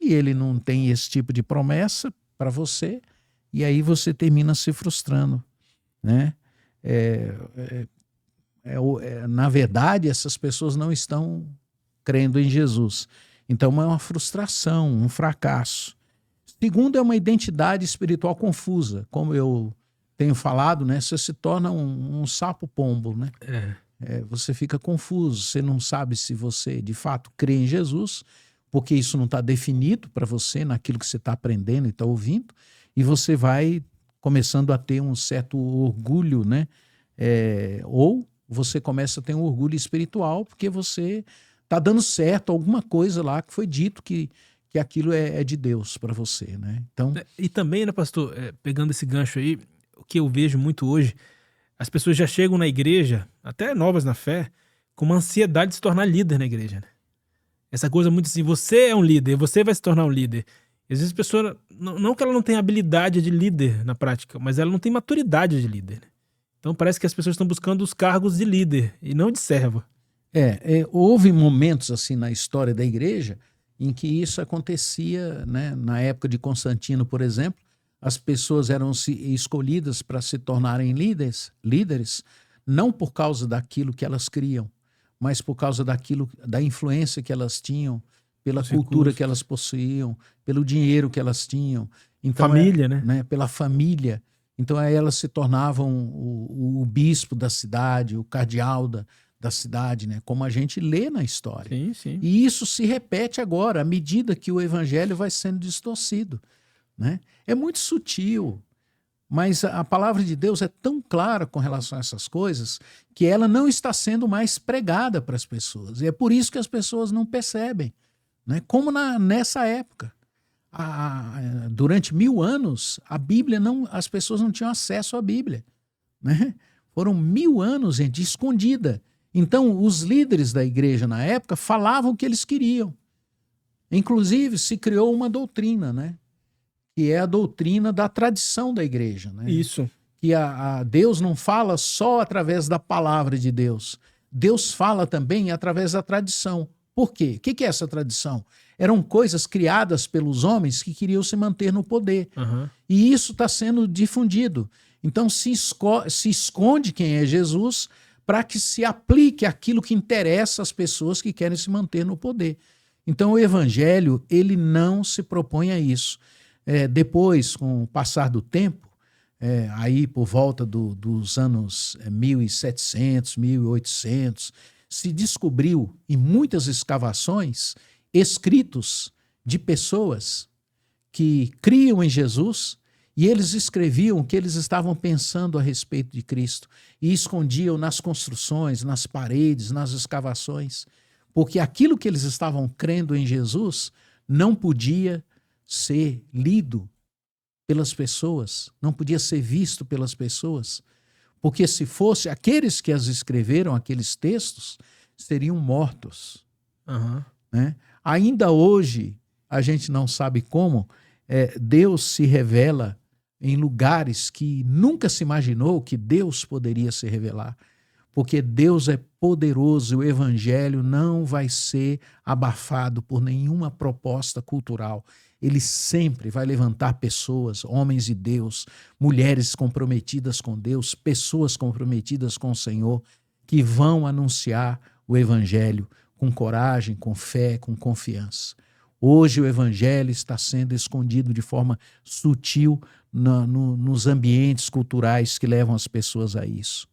e ele não tem esse tipo de promessa para você, e aí você termina se frustrando, né? Na verdade, essas pessoas não estão crendo em Jesus. Então é uma frustração, um fracasso. Segundo, é uma identidade espiritual confusa. Como eu tenho falado, né? Você se torna um sapo-pombo, né? Você fica confuso, você não sabe se você de fato crê em Jesus, porque isso não está definido para você naquilo que você está aprendendo e está ouvindo, e você vai começando a ter um certo orgulho, né? Ou você começa a ter um orgulho espiritual, porque você está dando certo alguma coisa lá que foi dito que aquilo é de Deus para você, né? Então, E também, né, pastor, pegando esse gancho aí, o que eu vejo muito hoje, as pessoas já chegam na igreja, até novas na fé, com uma ansiedade de se tornar líder na igreja, né? Essa coisa muito assim, você é um líder, você vai se tornar um líder. Às vezes a pessoa, não que ela não tenha habilidade de líder na prática, mas ela não tem maturidade de líder, né? Então parece que as pessoas estão buscando os cargos de líder e não de servo. Houve momentos assim na história da igreja em que isso acontecia, né? Na época de Constantino, por exemplo, as pessoas eram escolhidas para se tornarem líderes, não por causa daquilo que elas criam, mas por causa da influência que elas tinham, pela cultura que elas possuíam, pelo dinheiro que elas tinham. Então, família, né? Pela família. Então aí elas se tornavam o bispo da cidade, o cardeal da cidade, né? Como a gente lê na história. Sim, sim. E isso se repete agora, à medida que o evangelho vai sendo distorcido, né? É muito sutil, mas a palavra de Deus é tão clara com relação a essas coisas que ela não está sendo mais pregada para as pessoas. E é por isso que as pessoas não percebem, né? Como nessa época. Durante 1000 anos, a Bíblia as pessoas não tinham acesso à Bíblia, né? Foram 1000 anos de escondida. Então, os líderes da igreja na época falavam o que eles queriam. Inclusive, se criou uma doutrina, né? Que é a doutrina da tradição da igreja, né? Isso. Que Deus não fala só através da palavra de Deus. Deus fala também através da tradição. Por quê? O que é essa tradição? Eram coisas criadas pelos homens que queriam se manter no poder. Uhum. E isso está sendo difundido. Então se esconde quem é Jesus para que se aplique aquilo que interessa às pessoas que querem se manter no poder. Então o evangelho, ele não se propõe a isso. Depois, com o passar do tempo, aí por volta dos anos 1700, 1800, se descobriu em muitas escavações escritos de pessoas que criam em Jesus e eles escreviam o que eles estavam pensando a respeito de Cristo e escondiam nas construções, nas paredes, nas escavações, porque aquilo que eles estavam crendo em Jesus não podia ser lido pelas pessoas, não podia ser visto pelas pessoas, porque se fosse aqueles que as escreveram, aqueles textos, seriam mortos. Uhum. Né? Ainda hoje, a gente não sabe como, Deus se revela em lugares que nunca se imaginou que Deus poderia se revelar. Porque Deus é poderoso e o evangelho não vai ser abafado por nenhuma proposta cultural. Ele sempre vai levantar pessoas, homens de Deus, mulheres comprometidas com Deus, pessoas comprometidas com o Senhor, que vão anunciar o evangelho com coragem, com fé, com confiança. Hoje o evangelho está sendo escondido de forma sutil nos ambientes culturais que levam as pessoas a isso,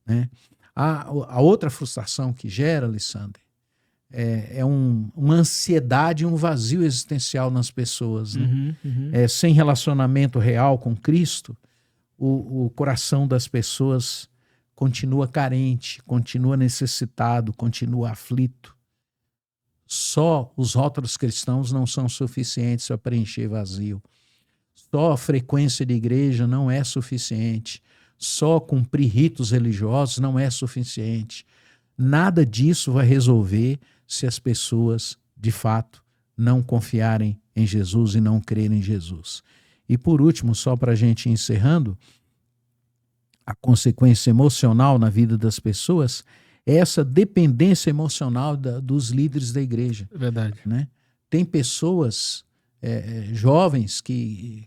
né? A outra frustração que gera, Alessandro, uma ansiedade e um vazio existencial nas pessoas. Né? Sem relacionamento real com Cristo, o coração das pessoas continua carente, continua necessitado, continua aflito. Só os rótulos cristãos não são suficientes para preencher vazio. Só a frequência de igreja não é suficiente. Só cumprir ritos religiosos não é suficiente. Nada disso vai resolver se as pessoas, de fato, não confiarem em Jesus e não crerem em Jesus. E por último, só para a gente ir encerrando, a consequência emocional na vida das pessoas é essa dependência emocional dos líderes da igreja. É verdade. Né? Tem pessoas jovens que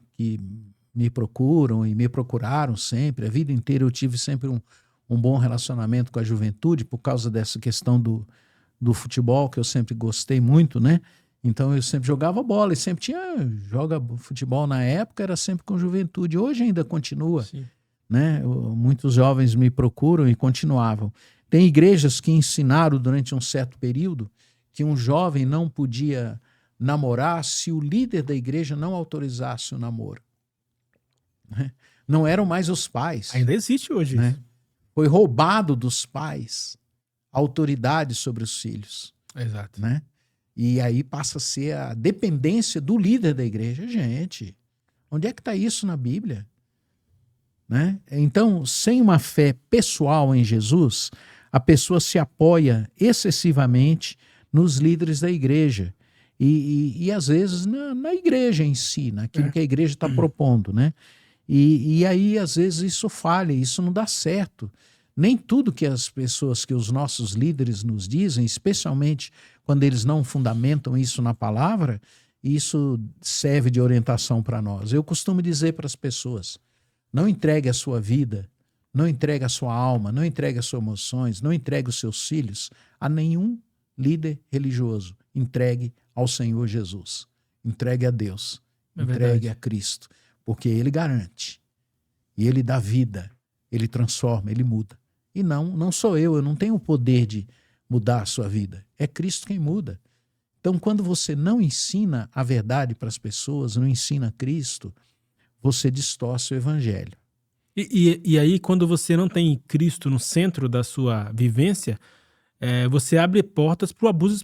me procuram e me procuraram sempre. A vida inteira eu tive sempre um bom relacionamento com a juventude por causa dessa questão do futebol, que eu sempre gostei muito, né? Então eu sempre jogava bola e sempre joga futebol na época, era sempre com juventude. Hoje ainda continua. Sim. Né? Muitos jovens me procuram e continuavam. Tem igrejas que ensinaram durante um certo período que um jovem não podia namorar se o líder da igreja não autorizasse o namoro. Né? Não eram mais os pais. Ainda existe hoje, né? isso. Foi roubado dos pais a autoridade sobre os filhos. Exato. Né? E aí passa a ser a dependência do líder da igreja. Gente, onde é que está isso na Bíblia? Né? Então, sem uma fé pessoal em Jesus, a pessoa se apoia excessivamente nos líderes da igreja e às vezes na igreja em si, naquilo que a igreja está propondo. Né? E aí, às vezes, isso falha, isso não dá certo. Nem tudo que as pessoas, que os nossos líderes nos dizem, especialmente quando eles não fundamentam isso na palavra, isso serve de orientação para nós. Eu costumo dizer para as pessoas: não entregue a sua vida, não entregue a sua alma, não entregue as suas emoções, não entregue os seus filhos a nenhum líder religioso. Entregue ao Senhor Jesus. Entregue a Deus. Entregue a Cristo. Porque Ele garante. E Ele dá vida. Ele transforma, Ele muda. E não sou eu não tenho o poder de mudar a sua vida. É Cristo quem muda. Então, quando você não ensina a verdade para as pessoas, não ensina Cristo, você distorce o evangelho. E aí, quando você não tem Cristo no centro da sua vivência, você abre portas para o abuso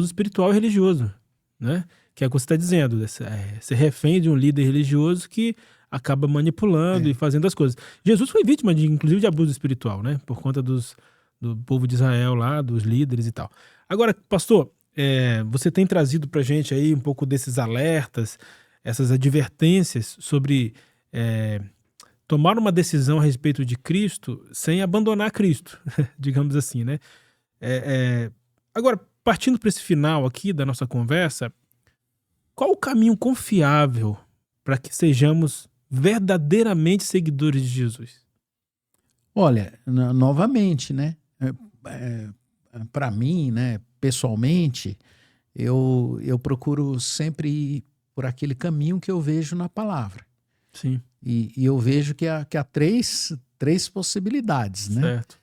espiritual e religioso, né? Que é o que você está dizendo. Ser refém de um líder religioso que acaba manipulando e fazendo as coisas. Jesus foi vítima, inclusive, de abuso espiritual, né? Por conta do povo de Israel lá, dos líderes e tal. Agora, pastor, você tem trazido para a gente aí um pouco desses alertas, essas advertências sobre tomar uma decisão a respeito de Cristo sem abandonar Cristo, digamos assim, né? Agora, partindo para esse final aqui da nossa conversa, qual o caminho confiável para que sejamos verdadeiramente seguidores de Jesus? Olha, novamente, né? Para mim, né, pessoalmente, eu procuro sempre ir por aquele caminho que eu vejo na palavra. Sim. E eu vejo que há três possibilidades, né? Certo.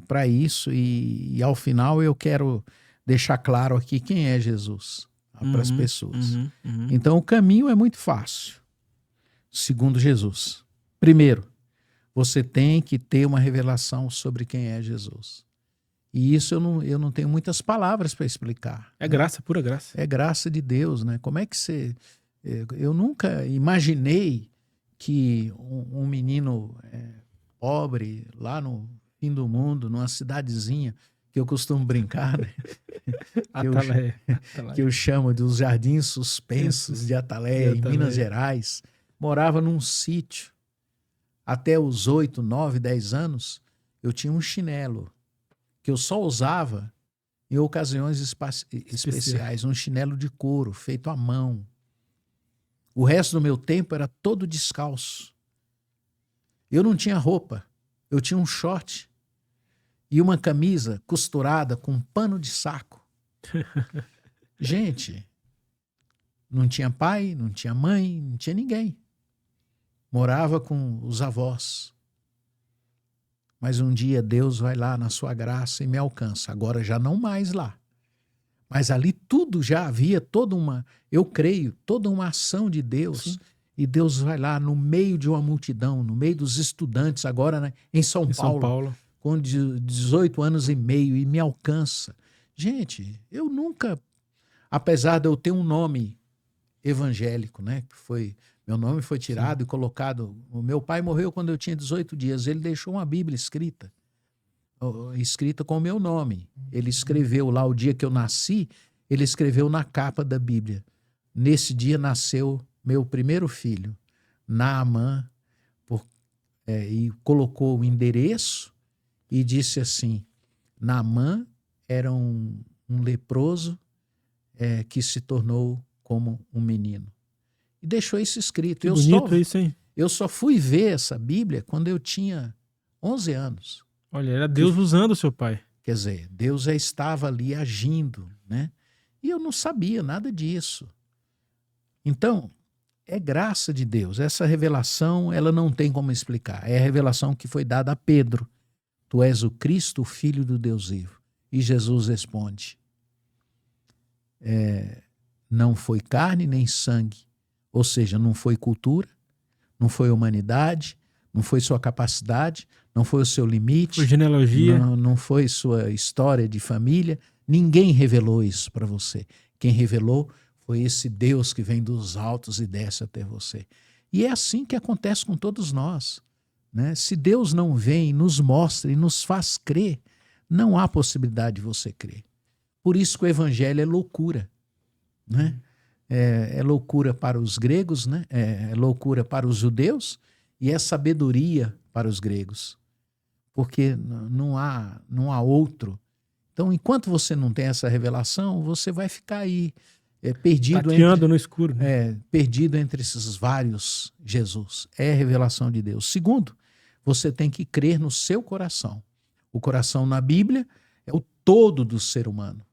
Para isso, e ao final eu quero deixar claro aqui quem é Jesus para as pessoas. Então o caminho é muito fácil, segundo Jesus. Primeiro, você tem que ter uma revelação sobre quem é Jesus. E isso eu não tenho muitas palavras para explicar. É graça, pura graça. É graça de Deus, né? Como é que você... Eu nunca imaginei que um menino pobre, lá no fim do mundo, numa cidadezinha, que eu costumo brincar, né? que eu chamo de os Jardins Suspensos de Ataleia, em Minas Gerais, morava num sítio. Até os 8, 9, 10 anos, eu tinha um chinelo que eu só usava em ocasiões especiais, um chinelo de couro, feito à mão. O resto do meu tempo era todo descalço. Eu não tinha roupa, eu tinha um short e uma camisa costurada com um pano de saco. Gente, não tinha pai, não tinha mãe, não tinha ninguém. Morava com os avós. Mas um dia Deus vai lá na sua graça e me alcança. Agora já não mais lá. Mas ali tudo já havia eu creio, toda uma ação de Deus. Sim. E Deus vai lá no meio de uma multidão, no meio dos estudantes, agora, né, em São Paulo, com 18 anos e meio, e me alcança. Gente, eu nunca, apesar de eu ter um nome evangélico, né, meu nome foi tirado. Sim. E colocado. O meu pai morreu quando eu tinha 18 dias. Ele deixou uma Bíblia escrita com o meu nome. Ele escreveu lá o dia que eu nasci, ele escreveu na capa da Bíblia: nesse dia nasceu meu primeiro filho, Naamã, e colocou o endereço e disse assim: Naamã era um leproso que se tornou como um menino. E deixou isso escrito. Que bonito isso, hein? Eu só fui ver essa Bíblia quando eu tinha 11 anos. Olha, era Deus usando o seu pai. Quer dizer, Deus já estava ali agindo, né? E eu não sabia nada disso. Então, é graça de Deus. Essa revelação, ela não tem como explicar. É a revelação que foi dada a Pedro. Tu és o Cristo, o Filho do Deus vivo. E Jesus responde: não foi carne nem sangue. Ou seja, não foi cultura, não foi humanidade, não foi sua capacidade, não foi o seu limite. Foi genealogia. Não foi sua história de família. Ninguém revelou isso para você. Quem revelou foi esse Deus que vem dos altos e desce até você. E é assim que acontece com todos nós, né? Se Deus não vem, nos mostra e nos faz crer, não há possibilidade de você crer. Por isso que o evangelho é loucura, né? É loucura para os gregos, né? É loucura para os judeus e é sabedoria para os gregos. Porque não há outro. Então, enquanto você não tem essa revelação, você vai ficar aí perdido, tateando no escuro, né? Perdido entre esses vários Jesus. É a revelação de Deus. Segundo, você tem que crer no seu coração. O coração na Bíblia é o todo do ser humano,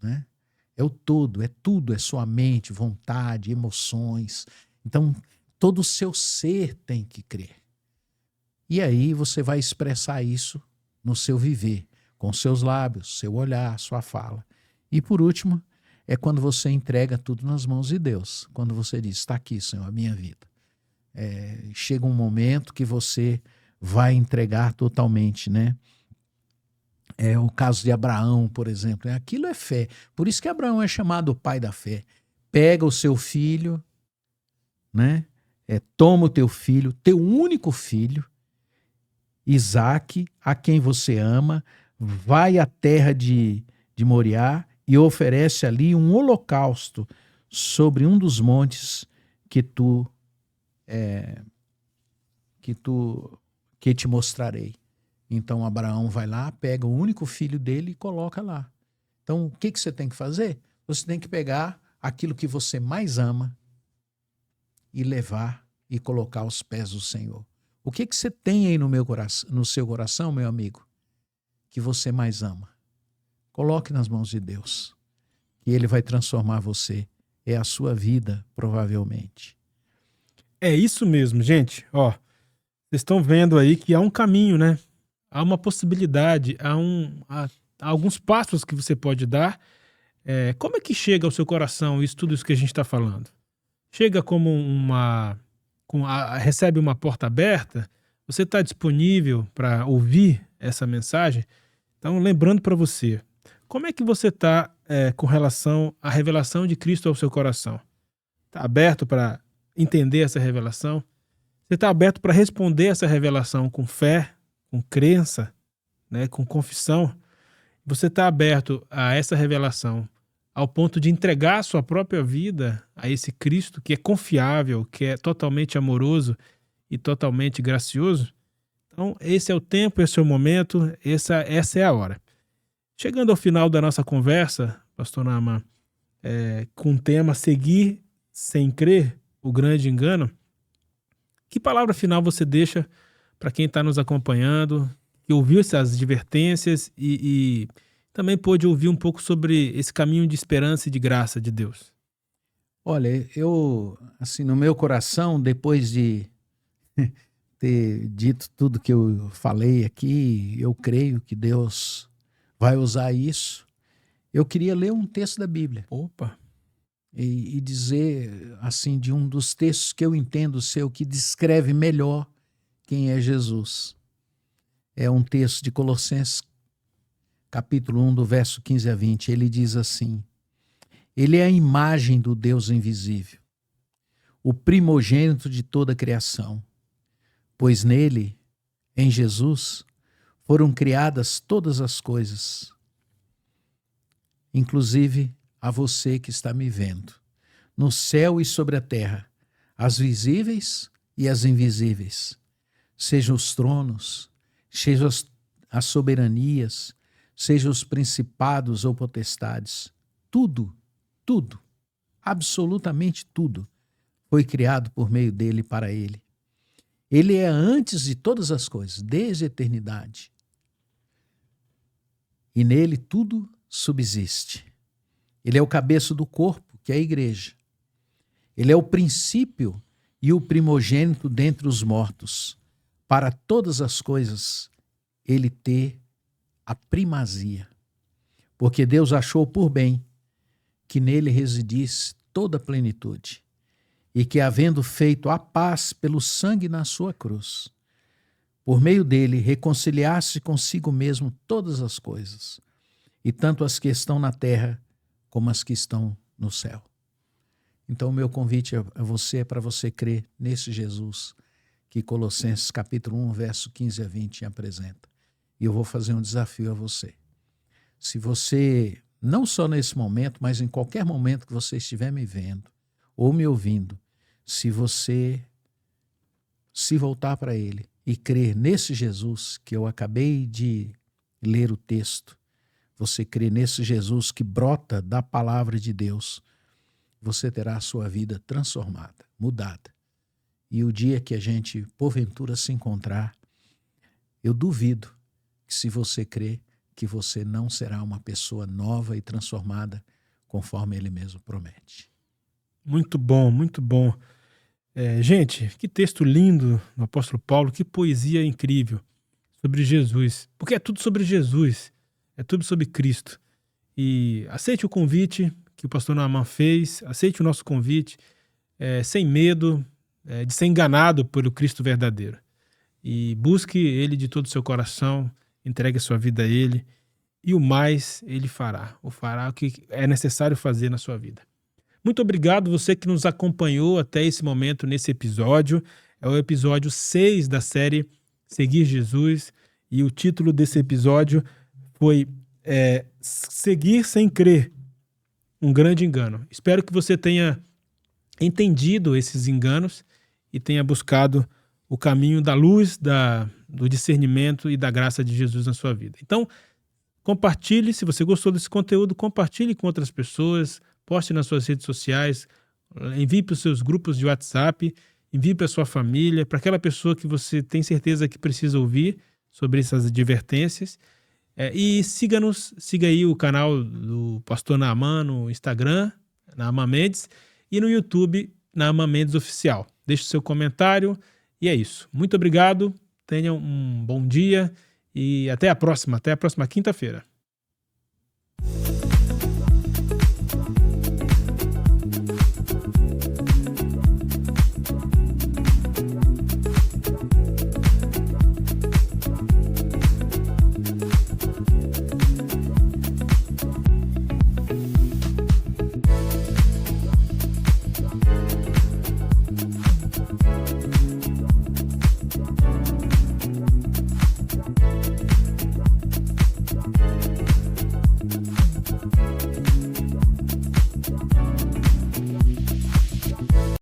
né? É o todo, é tudo, é sua mente, vontade, emoções. Então, todo o seu ser tem que crer. E aí você vai expressar isso no seu viver, com seus lábios, seu olhar, sua fala. E por último, é quando você entrega tudo nas mãos de Deus. Quando você diz: está aqui, Senhor, a minha vida. Chega um momento que você vai entregar totalmente, né? É o caso de Abraão, por exemplo. Aquilo é fé. Por isso que Abraão é chamado o pai da fé. Pega o seu filho, né? Toma o teu filho, teu único filho, Isaque, a quem você ama, vai à terra de Moriá e oferece ali um holocausto sobre um dos montes que te mostrarei. Então Abraão vai lá, pega o único filho dele e coloca lá. Então o que você tem que fazer? Você tem que pegar aquilo que você mais ama e levar e colocar aos pés do Senhor. O que você tem aí no seu coração, meu amigo, que você mais ama? Coloque nas mãos de Deus e Ele vai transformar você. É a sua vida, provavelmente. É isso mesmo, gente. Ó, vocês estão vendo aí que há um caminho, né? Há uma possibilidade, há alguns passos que você pode dar. Como é que chega ao seu coração tudo isso que a gente está falando? Chega como recebe uma porta aberta? Você está disponível para ouvir essa mensagem? Então, lembrando para você, como é que você está com relação à revelação de Cristo ao seu coração? Está aberto para entender essa revelação? Você está aberto para responder essa revelação com fé, com crença, né, com confissão? Você está aberto a essa revelação ao ponto de entregar a sua própria vida a esse Cristo que é confiável, que é totalmente amoroso e totalmente gracioso? Então, esse é o tempo, esse é o momento, essa é a hora. Chegando ao final da nossa conversa, pastor Naamã, com o tema Seguir sem crer, o grande engano, que palavra final você deixa para quem está nos acompanhando, que ouviu essas advertências e também pôde ouvir um pouco sobre esse caminho de esperança e de graça de Deus? Olha, eu, assim, no meu coração, depois de ter dito tudo que eu falei aqui, eu creio que Deus vai usar isso. Eu queria ler um texto da Bíblia. Opa! E dizer, assim, de um dos textos que eu entendo ser o que descreve melhor quem é Jesus. É um texto de Colossenses, capítulo 1, do verso 15 a 20. Ele diz assim: Ele é a imagem do Deus invisível, o primogênito de toda a criação, pois nele, em Jesus, foram criadas todas as coisas, inclusive a você que está me vendo, no céu e sobre a terra, as visíveis e as invisíveis, sejam os tronos, sejam as soberanias, sejam os principados ou potestades. Tudo, absolutamente tudo, foi criado por meio dele e para ele. Ele é antes de todas as coisas, desde a eternidade. E nele tudo subsiste. Ele é o cabeça do corpo, que é a igreja. Ele é o princípio e o primogênito dentre os mortos. Para todas as coisas, ele ter a primazia. Porque Deus achou por bem que nele residisse toda a plenitude, e que, havendo feito a paz pelo sangue na sua cruz, por meio dele reconciliasse consigo mesmo todas as coisas, e tanto as que estão na terra como as que estão no céu. Então o meu convite a você é para você crer nesse Jesus que Colossenses capítulo 1, verso 15 a 20 apresenta. E eu vou fazer um desafio a você. Se você, não só nesse momento, mas em qualquer momento que você estiver me vendo ou me ouvindo, se você se voltar para ele e crer nesse Jesus que eu acabei de ler o texto, você crê nesse Jesus que brota da palavra de Deus, você terá a sua vida transformada, mudada. E o dia que a gente, porventura, se encontrar, eu duvido que, se você crê, que você não será uma pessoa nova e transformada, conforme ele mesmo promete. Muito bom, muito bom. Gente, que texto lindo do apóstolo Paulo, que poesia incrível sobre Jesus. Porque é tudo sobre Jesus, é tudo sobre Cristo. E aceite o convite que o pastor Naaman fez, aceite o nosso convite, sem medo de ser enganado pelo Cristo verdadeiro. E busque ele de todo o seu coração, entregue a sua vida a ele, e o mais ele fará. Fará o que é necessário fazer na sua vida. Muito obrigado você que nos acompanhou até esse momento nesse episódio. É o episódio 6 da série Seguir Jesus, e o título desse episódio foi Seguir sem Crer, um grande engano. Espero que você tenha entendido esses enganos e tenha buscado o caminho da luz, do discernimento e da graça de Jesus na sua vida. Então, compartilhe, se você gostou desse conteúdo, compartilhe com outras pessoas, poste nas suas redes sociais, envie para os seus grupos de WhatsApp, envie para a sua família, para aquela pessoa que você tem certeza que precisa ouvir sobre essas advertências. E siga aí o canal do Pastor Naaman no Instagram, Naaman Mendes, e no YouTube, Naaman Mendes Oficial. Deixe o seu comentário e é isso. Muito obrigado, tenham um bom dia e até a próxima quinta-feira.